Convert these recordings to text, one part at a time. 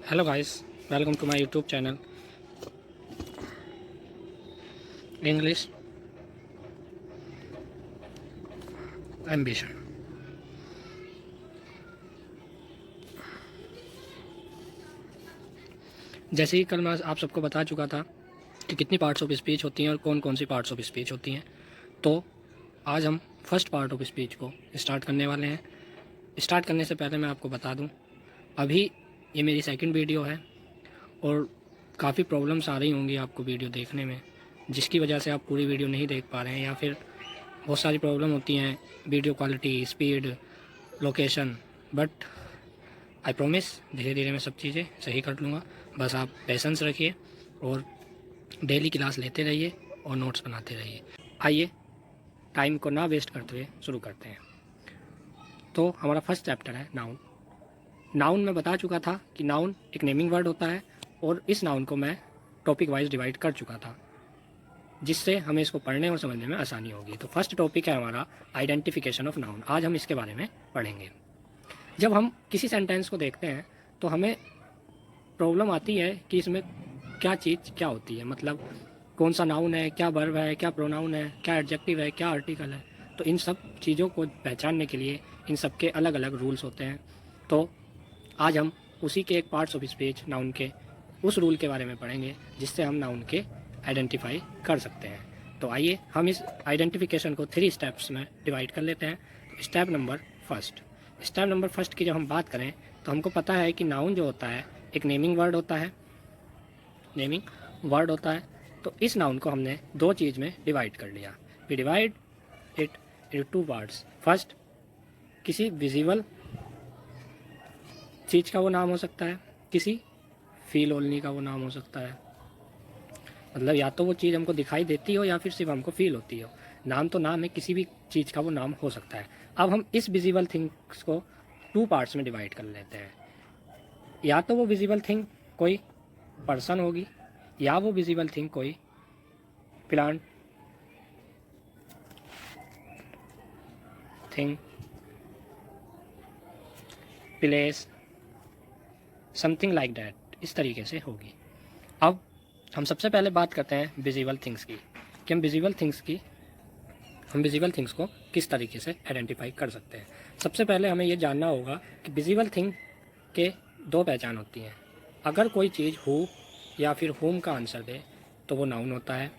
Hello guys, welcome to my YouTube channel English Ambition. जैसे ही कल मैं आप सबको बता चुका था कि कितनी पार्ट्स ऑफ स्पीच होती हैं और कौन कौन सी पार्ट्स ऑफ स्पीच होती हैं, तो आज हम फर्स्ट पार्ट ऑफ स्पीच को स्टार्ट करने वाले हैं। स्टार्ट करने से पहले मैं आपको बता दूं, अभी ये मेरी सेकंड वीडियो है और काफ़ी प्रॉब्लम्स आ रही होंगी आपको वीडियो देखने में, जिसकी वजह से आप पूरी वीडियो नहीं देख पा रहे हैं, या फिर बहुत सारी प्रॉब्लम होती हैं, video quality, speed, location. But I promise धीरे धीरे मैं सब चीज़ें सही कर लूँगा। बस आप पेशेंस रखिए और डेली क्लास लेते रहिए और नोट्स बनाते रहिए। आइए टाइम को ना वेस्ट करते हुए शुरू करते हैं। तो हमारा फर्स्ट चैप्टर है नाउन। नाउन मैं बता चुका था कि नाउन एक नेमिंग वर्ड होता है और इस नाउन को मैं टॉपिक वाइज डिवाइड कर चुका था, जिससे हमें इसको पढ़ने और समझने में आसानी होगी। तो फर्स्ट टॉपिक है हमारा आइडेंटिफिकेशन ऑफ नाउन। आज हम इसके बारे में पढ़ेंगे। जब हम किसी सेंटेंस को देखते हैं तो हमें प्रॉब्लम आती है कि इसमें क्या चीज़ क्या होती है, मतलब कौन सा नाउन है, क्या वर्ब है, क्या प्रोनाउन है, क्या एडजेक्टिव है, क्या आर्टिकल है। तो इन सब चीज़ों को पहचानने के लिए इन सब के अलग अलग रूल्स होते हैं। तो आज हम उसी के एक पार्ट्स ऑफ स्पीच नाउन के उस रूल के बारे में पढ़ेंगे जिससे हम नाउन के आइडेंटिफाई कर सकते हैं। तो आइए हम इस आइडेंटिफिकेशन को 3 स्टेप्स में डिवाइड कर लेते हैं। स्टेप नंबर फर्स्ट की जब हम बात करें तो हमको पता है कि नाउन जो होता है एक नेमिंग वर्ड होता है। तो इस नाउन को हमने 2 चीज़ में डिवाइड कर लिया। We divide it into 2 parts. First, किसी विजिबल चीज़ का वो नाम हो सकता है, किसी फील ओनली का वो नाम हो सकता है। मतलब या तो वो चीज़ हमको दिखाई देती हो या फिर सिर्फ हमको फील होती हो। नाम तो नाम है, किसी भी चीज़ का वो नाम हो सकता है। अब हम इस विजिबल थिंग्स को 2 पार्ट्स में डिवाइड कर लेते हैं। या तो वो विजिबल थिंग कोई पर्सन होगी, या वो विजिबल थिंग कोई plant thing, place, something like that, इस तरीके से होगी। अब हम सबसे पहले बात करते हैं विजिबल थिंग्स की, कि हम विजिबल थिंग्स को किस तरीके से आइडेंटिफाई कर सकते हैं। सबसे पहले हमें ये जानना होगा कि विजिबल थिंग के 2 पहचान होती हैं। अगर कोई चीज़ हु या फिर हुम का आंसर दे तो वो नाउन होता है।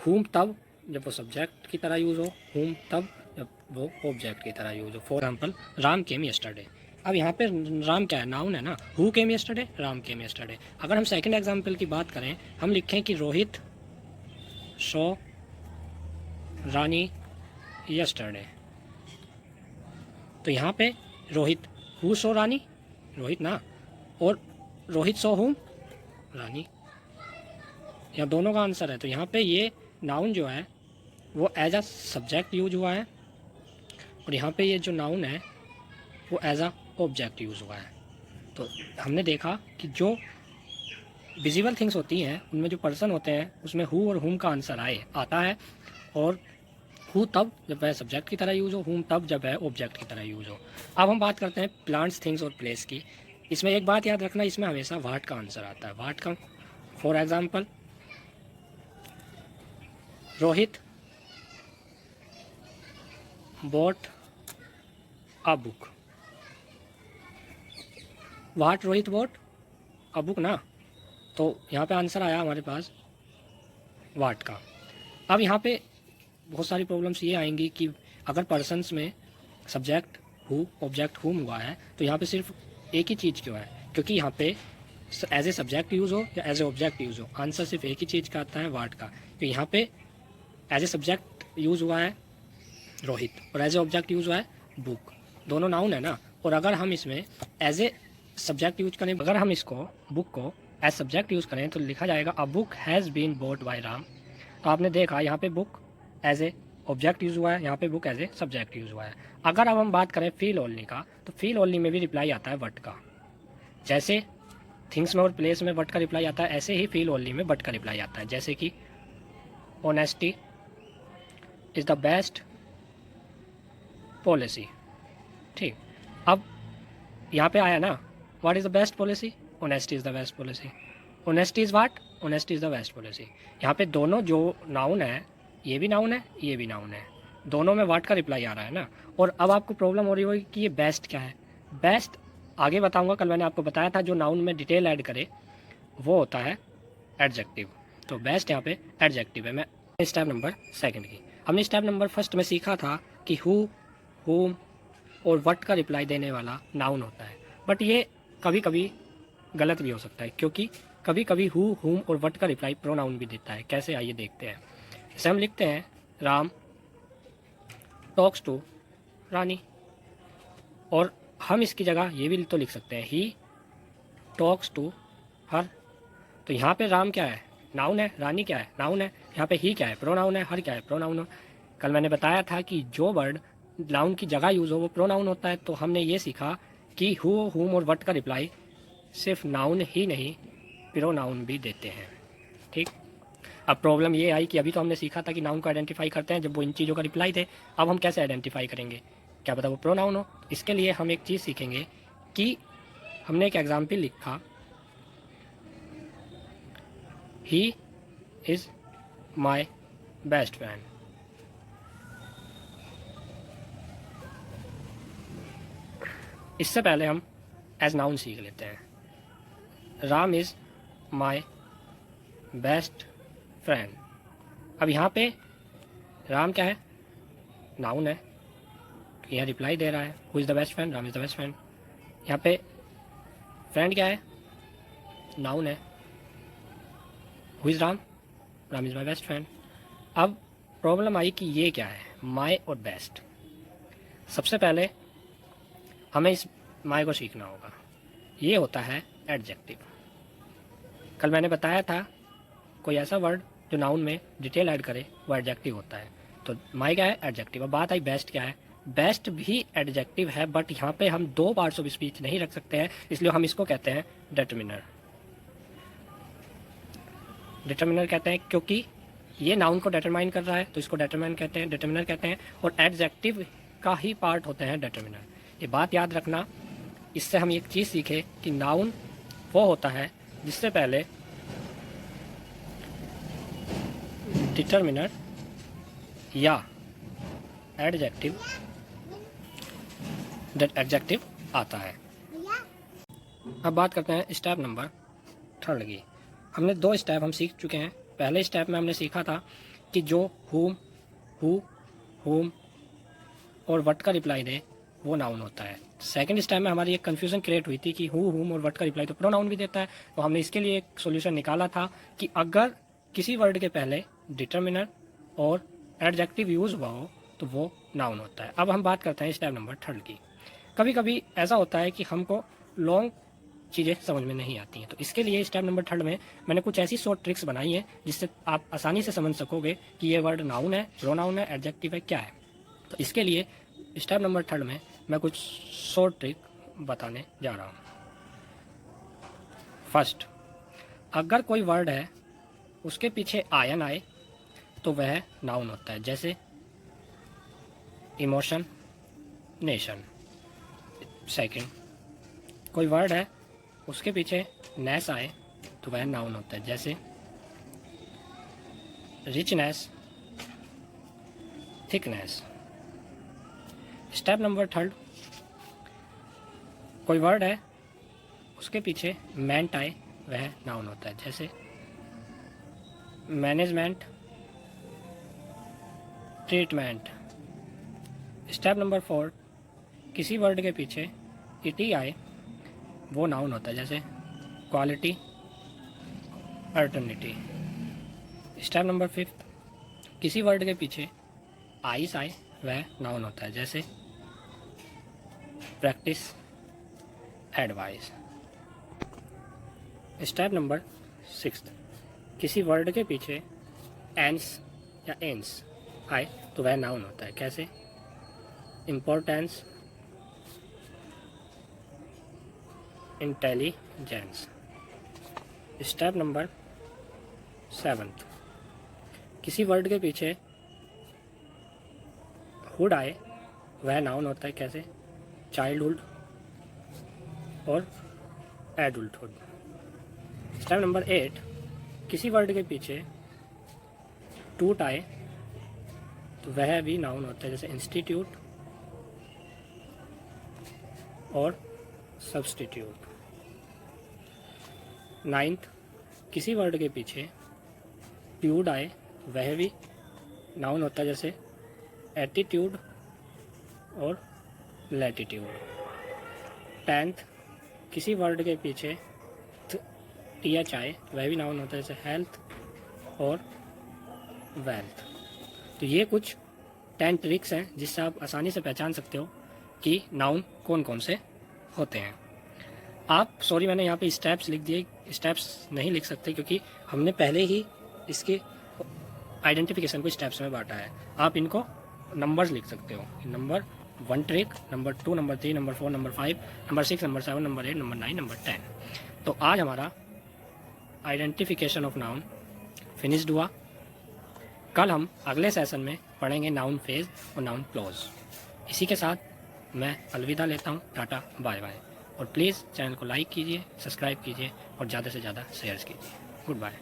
हुम तब जब वो सब्जेक्ट की तरह यूज़ हो, हुम तब जब वो ऑब्जेक्ट की तरह यूज़ हो। For example, Ram came yesterday. अब यहाँ पे राम क्या है, नाउन है ना। Who came yesterday, Ram came yesterday. अगर हम सेकंड एग्जाम्पल की बात करें, हम लिखें कि रोहित सो रानी यस्टरडे। तो यहाँ पे रोहित, हु सो रानी, रोहित ना, और रोहित सो हुम, रानी। यहाँ दोनों का आंसर है। तो यहाँ पे ये नाउन जो है वो एज अ सब्जेक्ट यूज हुआ है, और यहाँ पे ये जो नाउन है वो एज अ ऑब्जेक्ट यूज हुआ है। तो हमने देखा कि जो विजिबल थिंग्स होती हैं उनमें जो पर्सन होते हैं उसमें हु और हुम का आंसर आता है, और हु तब जब वह सब्जेक्ट की तरह यूज हो, हुम तब जब वह ऑब्जेक्ट की तरह यूज हो। अब हम बात करते हैं प्लांट्स, थिंग्स और प्लेस की। इसमें एक बात याद रखना, इसमें हमेशा वाट का आंसर आता है, वाट का। For example, Rohit bought a book. What Rohit bought a book ना, तो यहाँ पे आंसर आया हमारे पास वाट का। अब यहाँ पे बहुत सारी प्रॉब्लम्स ये आएंगी कि अगर पर्सन्स में सब्जेक्ट हु, ऑब्जेक्ट हुम हुआ है तो यहाँ पे सिर्फ एक ही चीज़ क्यों है, क्योंकि यहाँ पे एज ए सब्जेक्ट यूज़ हो या एज ए ऑब्जेक्ट यूज़ हो, आंसर सिर्फ एक ही चीज़ का आता है, वाट का। तो यहाँ पे एज ए सब्जेक्ट यूज़ हुआ है रोहित और एज ए ऑब्जेक्ट यूज़ हुआ है बुक। दोनों नाउन है ना। और अगर हम इसमें एज ए सब्जेक्ट यूज करें, अगर हम इसको बुक को एज सब्जेक्ट यूज़ करें तो लिखा जाएगा a book has been bought by Ram. तो आपने देखा यहाँ पे book as a object use हुआ है, यहाँ पे book as a subject use हुआ है। अगर अब हम बात करें फील ओनली का, तो फील ओनली में भी रिप्लाई आता है वट का। जैसे थिंग्स में और प्लेस में वट का रिप्लाई आता है, ऐसे ही फील ओनली में वट का रिप्लाई आता है। जैसे कि honesty is the best policy. ठीक, अब यहाँ पे आया ना, what is the best policy, honesty is the best policy. Honesty is what? Honesty is the best policy. यहाँ पे दोनों जो नाउन है, ये भी नाउन है, ये भी नाउन है, दोनों में वाट का रिप्लाई आ रहा है ना। और अब आपको प्रॉब्लम हो रही होगी कि ये बेस्ट क्या है। बेस्ट आगे बताऊंगा, कल मैंने आपको बताया था जो नाउन में डिटेल ऐड करे वो होता है एडजेक्टिव। तो बेस्ट यहाँ पे एडजेक्टिव है। मैं स्टेप नंबर सेकंड की, हमने स्टेप नंबर फर्स्ट में सीखा था कि हु, हुम और वट का रिप्लाई देने वाला नाउन होता है। बट ये कभी कभी गलत भी हो सकता है, क्योंकि कभी कभी हु, हुम और वट का रिप्लाई प्रोनाउन भी देता है। कैसे, आइए देखते हैं। जैसे हम लिखते हैं राम टॉक्स टू रानी, और हम इसकी जगह ये भी तो लिख सकते हैं ही टॉक्स टू हर। तो यहाँ पे राम क्या है? नाउन है। रानी क्या है? नाउन है। यहाँ पे ही क्या है? प्रोनाउन है। हर क्या है? प्रोनाउन है। कल मैंने बताया था कि जो वर्ड नाउन की जगह यूज़ हो वो प्रोनाउन होता है। तो हमने ये सीखा कि हु, हुम और वट का रिप्लाई सिर्फ नाउन ही नहीं, प्रोनाउन भी देते हैं। ठीक। अब प्रॉब्लम ये आई कि अभी तो हमने सीखा था कि नाउन को आइडेंटिफाई करते हैं जब वो इन चीज़ों का रिप्लाई दे। अब हम कैसे आइडेंटिफाई करेंगे? क्या पता वो प्रोनाउन हो। इसके लिए हम एक चीज़ सीखेंगे कि हमने एक एग्जाम्पल लिखा, he is my best friend. इससे पहले हम एज नाउन सीख लेते हैं। Ram is my best friend. अब यहाँ पे राम क्या है? नाउन है। यहाँ रिप्लाई दे रहा है who is the best friend, Ram is the best friend. यहाँ पे फ्रेंड क्या है? नाउन है। Who is Ram, Ram is my best friend. अब प्रॉब्लम आई कि ये क्या है? माई और बेस्ट। सबसे पहले हमें इस माई को सीखना होगा। ये होता है एडजेक्टिव। कल मैंने बताया था कोई ऐसा वर्ड जो नाउन में डिटेल ऐड करे वो एडजेक्टिव होता है। तो माई क्या है? एडजेक्टिव। अब बात आई बेस्ट क्या है? बेस्ट भी एडजेक्टिव है, बट यहाँ पे हम दो पार्ट्स ऑफ स्पीच नहीं रख सकते हैं, इसलिए हम इसको कहते हैं डिटरमिनर। डिटरमिनर कहते हैं क्योंकि ये नाउन को डिटरमाइन कर रहा है, तो इसको डिटरमाइन कहते हैं, डिटरमिनर कहते हैं। और एडजेक्टिव का ही पार्ट होते हैं डिटरमिनर। ये बात याद रखना। इससे हम एक चीज़ सीखे कि नाउन वो होता है जिससे पहले डिटरमिनर या एडजेक्टिव आता है। अब बात करते हैं स्टेप नंबर थर्ड की। हमने दो स्टेप हम सीख चुके हैं। पहले स्टेप में हमने सीखा था कि जो हुम, हु, हुम और वट का रिप्लाई दे वो नाउन होता है। सेकंड स्टेप में हमारी एक कन्फ्यूजन क्रिएट हुई थी कि हु, हुम और वट का रिप्लाई तो प्रोनाउन भी देता है। तो हमने इसके लिए एक सोल्यूशन निकाला था कि अगर किसी वर्ड के पहले डिटरमिनर और एडजेक्टिव यूज़ हुआ हो तो वो नाउन होता है। अब हम बात करते हैं स्टेप नंबर थर्ड की। कभी कभी ऐसा होता है कि हमको लॉन्ग चीज़ें समझ में नहीं आती हैं, तो इसके लिए स्टेप नंबर थर्ड में मैंने कुछ ऐसी शॉर्ट ट्रिक्स बनाई हैं जिससे आप आसानी से समझ सकोगे कि ये वर्ड नाउन है, प्रोनाउन है, एडजेक्टिव है, क्या है। तो इसके लिए स्टेप नंबर थर्ड में मैं कुछ शॉर्ट ट्रिक बताने जा रहा हूँ। फर्स्ट, अगर कोई वर्ड है उसके पीछे आयन आए तो वह नाउन होता है, जैसे इमोशन, नेशन। सेकंड, कोई वर्ड है उसके पीछे नेस आए तो वह नाउन होता है, जैसे richness, thickness. Step number third, कोई वर्ड है उसके पीछे मेंट आए वह नाउन होता है, जैसे management, treatment. Step number four, किसी वर्ड के पीछे इटी आए वो नाउन होता है, जैसे क्वालिटी, अल्टरनेटी। स्टेप नंबर फिफ्थ, किसी वर्ड के पीछे आइस आए वह नाउन होता है, जैसे practice, advice. Step number sixth, किसी वर्ड के पीछे एंस या एंस आए तो वह नाउन होता है, कैसे importance, intelligence. Step number seventh, किसी वर्ड के पीछे हुड आए वह नाउन होता है, कैसे चाइल्डहुड और एडल्टहुड। स्टेप नंबर 8, किसी वर्ड के पीछे टूट आए तो वह भी नाउन होता है, जैसे इंस्टीट्यूट और सब्स्टिट्यूट। 9th, किसी वर्ड के पीछे ट्यूड आए वह भी नाउन होता है, जैसे एटीट्यूड और लैटिट्यूड। 10th, किसी वर्ड के पीछे टीएच आए वह भी नाउन होता है, जैसे हेल्थ और वेल्थ। तो ये कुछ 10 ट्रिक्स हैं जिससे आप आसानी से पहचान सकते हो कि नाउन कौन कौन से होते हैं। आप सॉरी मैंने यहाँ पे स्टेप्स लिख दिए, स्टेप्स नहीं लिख सकते क्योंकि हमने पहले ही इसके आइडेंटिफिकेशन को स्टेप्स में बांटा है। आप इनको नंबर्स लिख सकते हो, number 1 trick, number 2, number 3, number 4, number 5, number 6, number 7, number 8, number 9, number 10। तो आज हमारा आइडेंटिफिकेशन ऑफ नाउन फिनिश्ड हुआ। कल हम अगले सेशन में पढ़ेंगे नाउन फेज और नाउन क्लॉज। इसी के साथ मैं अलविदा लेता हूँ, टाटा बाय बाय। और प्लीज़ चैनल को लाइक कीजिए, सब्सक्राइब कीजिए और ज़्यादा से ज़्यादा शेयर कीजिए। Good bye.